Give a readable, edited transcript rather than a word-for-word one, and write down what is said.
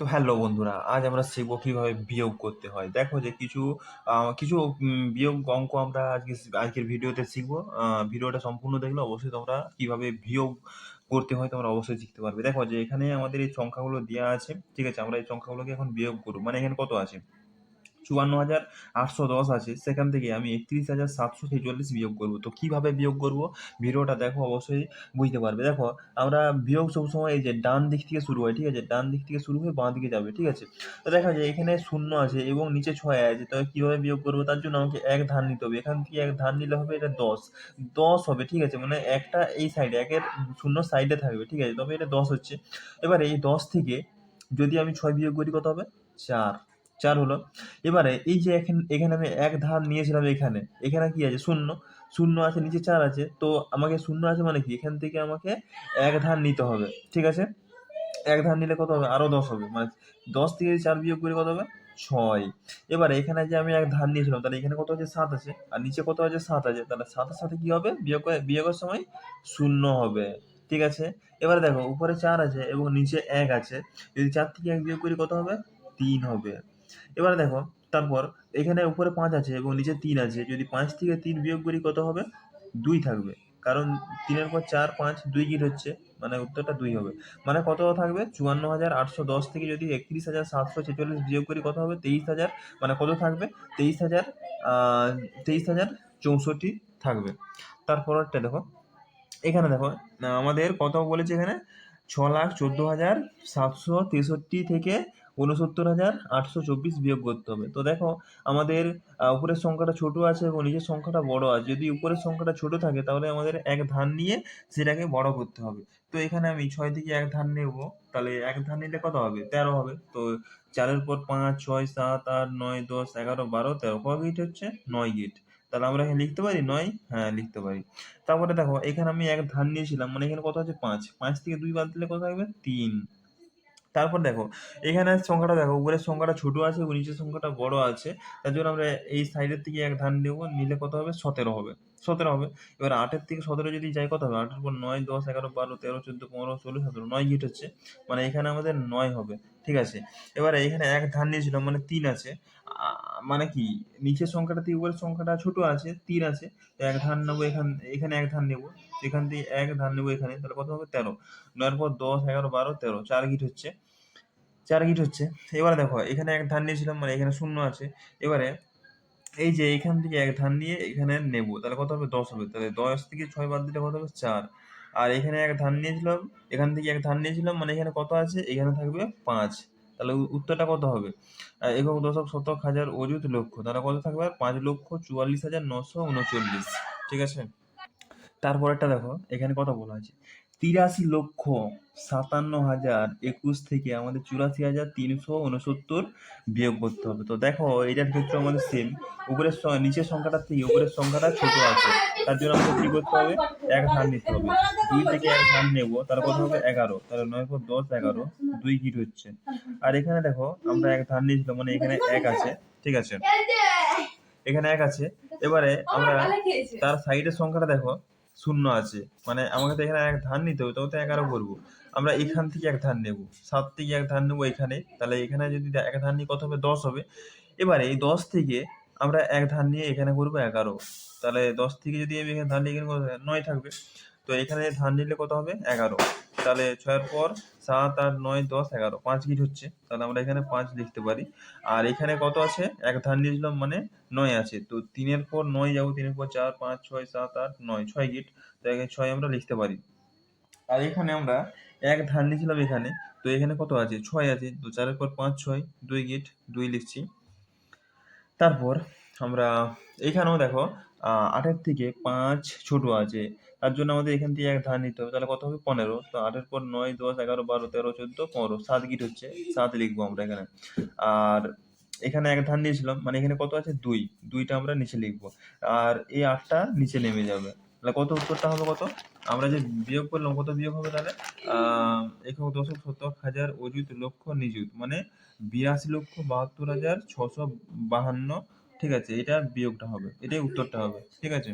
তো হ্যালো বন্ধুরা, আজ আমরা শিখবো কিভাবে বিয়োগ করতে হয়। দেখো যে কিছু বিয়োগ অঙ্ক আমরা আজকের ভিডিওতে শিখবো। ভিডিওটা সম্পূর্ণ দেখলে অবশ্যই তোমরা কিভাবে বিয়োগ করতে হয় তোমরা অবশ্যই শিখতে পারবে। দেখো যে এখানে আমাদের এই সংখ্যাগুলো দেওয়া আছে, ঠিক আছে? আমরা এই সংখ্যাগুলোকে এখন বিয়োগ করবো। মানে এখানে কত আছে? ৫৪,৮১০ আছে, সেখান থেকে আমি ৩১,৭৪৬ বিয়োগ করব। তো কিভাবে বিয়োগ করব, ভিডিওটা দেখো অবশ্যই বুঝতে পারবে। দেখো, আমরা বিয়োগ সবসময় এই যে ডান দিক থেকে শুরু হয়, ঠিক আছে? ডান দিক থেকে শুরু হয়ে বাঁ দিকে যাবে, ঠিক আছে? তো দেখা যায় এখানে শূন্য আছে এবং নিচে ৬ আছে, তো কিভাবে বিয়োগ করবো? তার জন্য আমাকে এক ধার নিতে হবে। এখান থেকে এক ধার নিলে হবে এটা ১০ হবে, ঠিক আছে? মানে একটা এই সাইডে, একের শূন্য সাইডে থাকবে, ঠিক আছে? তবে এটা ১০ হচ্ছে। এবার এই ১০ থেকে যদি আমি ৬ বিয়োগ করি কত হবে? ৪। ৪ হলো। এবারে এই যে এখানে আমি এক ধার নিয়েছিলাম, এখানে কি আছে? শূন্য। শূন্য আছে, নিচে ৪ আছে। তো আমাকে শূন্য আছে মানে কি? এখান থেকে আমাকে এক ধার নিতে হবে, ঠিক আছে? এক ধার নিলে কত হবে? আরো ১০ হবে। মানে ১০ থেকে যদি ৪ বিয়োগ করি কত হবে? ৬। এবারে এখানে যে আমি এক ধার নিয়েছিলাম, তাহলে এখানে কত আছে? ৭ আছে। আর নিচে কত আছে? ৭ আছে। তাহলে ৭ এর সাথে কি হবে? বিয়োগের সময় শূন্য হবে। ঠিক আছে? এবারে দেখো, উপরে ৪ আছে এবং নিচে ১ আছে। যদি ৪ থেকে ১ বিয়োগ করি কত হবে? ৩ হবে। এবারে দেখো, তারপর এখানে উপরে ৫ আছে এবং নিচে ৩ আছে। যদি ৫ থেকে ৩ বিয়োগ করি কত হবে? ২ থাকবে। কারণ ৩ এর পর ৪, ৫, ২ গিট হচ্ছে। মানে উত্তরটা ২ হবে। মানে কত থাকবে? ৫৪,৮১০ থেকে যদি ৩১,৭৪৬ বিয়োগ করি কত হবে? ২৩,০০০। মানে কত থাকবে? ২৩,০০০, ২৩,০৬৪ থাকবে। তারপরেরটা দেখো, এখানে দেখো, আমাদের কত বলেছে এখানে? ৬,১৪,৭৬৩ থেকে ৬৯,৮২৪ বিয়োগ করতে হবে। তো দেখো, আমাদের উপরের সংখ্যাটা ছোট আছে এবং নিচের সংখ্যাটা বড় আছে। যদি উপরের সংখ্যাটা ছোট থাকে তাহলে আমাদের এক ধার নিয়ে সেটাকে বড় করতে হবে। তো এখানে আমি ৬ থেকে এক ধার নেব, তাহলে এক ধার নিলে কত হবে? ১৩ হবে। তো ৪ এর পর ৫, ৬, ৭, ৮, ৯, ১০, ১১, ১২, ১৩ কয় গিট হচ্ছে? ৯ গিট। তাহলে আমরা এখানে লিখতে পারি ৯? হ্যাঁ, লিখতে পারি। তারপরে দেখো, এখানে আমি এক ধার নিয়েছিলাম, মানে এখানে কত আছে? ৫। ৫ থেকে ২ বাদ দিলে কত থাকবে? ৩। তারপর দেখো, এখানে সংখ্যাটা দেখো, উপরের সংখ্যাটা ছোট আছে এবং নিচের সংখ্যাটা বড় আছে। তার জন্য আমরা এই সাইডের থেকে এক ধার নেব, নিলে কত হবে? ১৭ হবে। ১৭ হবে। এবার ৮ এর থেকে ১৭ যদি যাই কত হবে? ৮ এর পর ৯, ১০, ১১, ১২, ১৩, ১৪, ১৫, ১৬, ১৭, ৯ গিট হচ্ছে। মানে এখানে আমাদের ৯ হবে। ঠিক আছে? এবারে এখানে এক ধার নিয়েছিলাম, মানে ৩ আছে। মানে কি? নিচের সংখ্যাটা থেকে উপরের সংখ্যাটা ছোট আছে, ৩ আছে। তো এক ধার নেবো, এখানে এক ধার নেব। এখান থেকে এক ধার নেবো এখানে, তাহলে কত হবে? ১৩। ৯ এর পর ১০, ১১, ১২, ১৩, ৪ গিট হচ্ছে। ৪ গিট হচ্ছে। এবারে দেখো, এখানে এক ধার নিয়েছিলাম, মানে এখানে শূন্য আছে। এবারে এই যে এখান থেকে এক ধার নিয়ে এখানে নেব, তাহলে কত হবে? ১০ হবে। তাহলে ১০ থেকে ৬ বাদ দিলে কত হবে? ৪। আর এখানে এক ধার নিয়েছিলাম, এখান থেকে এক ধার নিয়েছিলাম, মানে এখানে কত আছে? এখানে থাকবে ৫। তাহলে উত্তরটা কত হবে? একক, দশক, শতক, হাজার, অযুত, লক্ষ। তাহলে কত থাকবে? ৫,৪৪,৯৩৯। ঠিক আছে? তারপরেরটা দেখো, এখানে কত বলা আছে? ৮৩,৫৭,০২১ থেকে আমাদের ৮৪,৩৬৯ বিয়োগ করতে হবে। তো দেখো, এটার ক্ষেত্রে আমাদের সেম। নিচের সংখ্যাটার থেকে উপরের সংখ্যাটা ছোট আছে। তার জন্য আমাদের কি করতে হবে? এক ধার নিতে হবে। ২ থেকে এক ধার নেব, তাহলে কত হবে? ১১। তাহলে ৯ পর ১০, ১১, ২ গিট হচ্ছে। আর এখানে দেখো, আমরা এক ধার নিয়েছিলাম, মানে এখানে এক আছে। ঠিক আছে? এখানে এক আছে। এবারে আমরা তার সাইডের সংখ্যাটা দেখো, শূন্য আছে। মানে আমাকে তো এখানে এক ধার নিতে হবে, তবে তো ১১ করবো। আমরা এখান থেকে এক ধার নেব, ৭ থেকে এক ধার নেবো এখানে। তাহলে এখানে যদি এক ধার নিই কত হবে? ১০ হবে। এবারে এই ১০ থেকে আমরা এক ধার নিয়ে এখানে করবো ১১। তাহলে ১০ থেকে যদি আমি এখানে ধার নিই, এখানে কত হবে? ৯ থাকবে। তো এখানে ধার নিলে কত হবে? ১১। তাহলে ৬ এর পর ৭, ৮, ৯, ১০, ১১, ৫ গিট হচ্ছে। তাহলে আমরা এখানে ৫ লিখতে পারি। আর এখানে কত আছে? এক ধার নিয়েছিলাম, মানে ৯ আছে। তো ৩ এর পর ৯ যাবো, ৩ এর পর ৪, ৫, ৬, ৭, ৮, ৯, ৬ গিট। তো এখানে ৬ আমরা লিখতে পারি। আর এখানে আমরা এক ধার নিয়েছিলাম এখানে। তো এখানে কত আছে? ৬ আছে। তো ৪ এর পর ৫, ৬, ২ গিট, ২ লিখছি। তারপর আমরা এখানেও দেখো, ৮ এর থেকে ৫ ছোট আছে। তার জন্য আমাদের এখান থেকে এক ধার নিতে হবে। তাহলে কত হবে? ১৫। তো ৮ এর পর ৯, ১০, ১১, ১২, ১৩, ১৪, ১৫, ৭ গিট হচ্ছে। ৭ লিখবো আমরা এখানে। আর এখানে এক ধার নিয়েছিলাম, মানে এখানে কত আছে? ২। ২ টা আমরা নিচে লিখবো। আর এই ৮ টা নিচে নেমে যাবে। তাহলে কত? উত্তরটা হবে কত? আমরা যে বিয়োগ করলাম, কত বিয়োগ হবে তাহলে? আ একক, দশক, শতক, হাজার, অযুত, লক্ষ, নিযুত। মানে ৮২,৭২,৬৫২। ঠিক আছে? এটার বিয়োগটা হবে। এটাই উত্তরটা হবে। ঠিক আছে?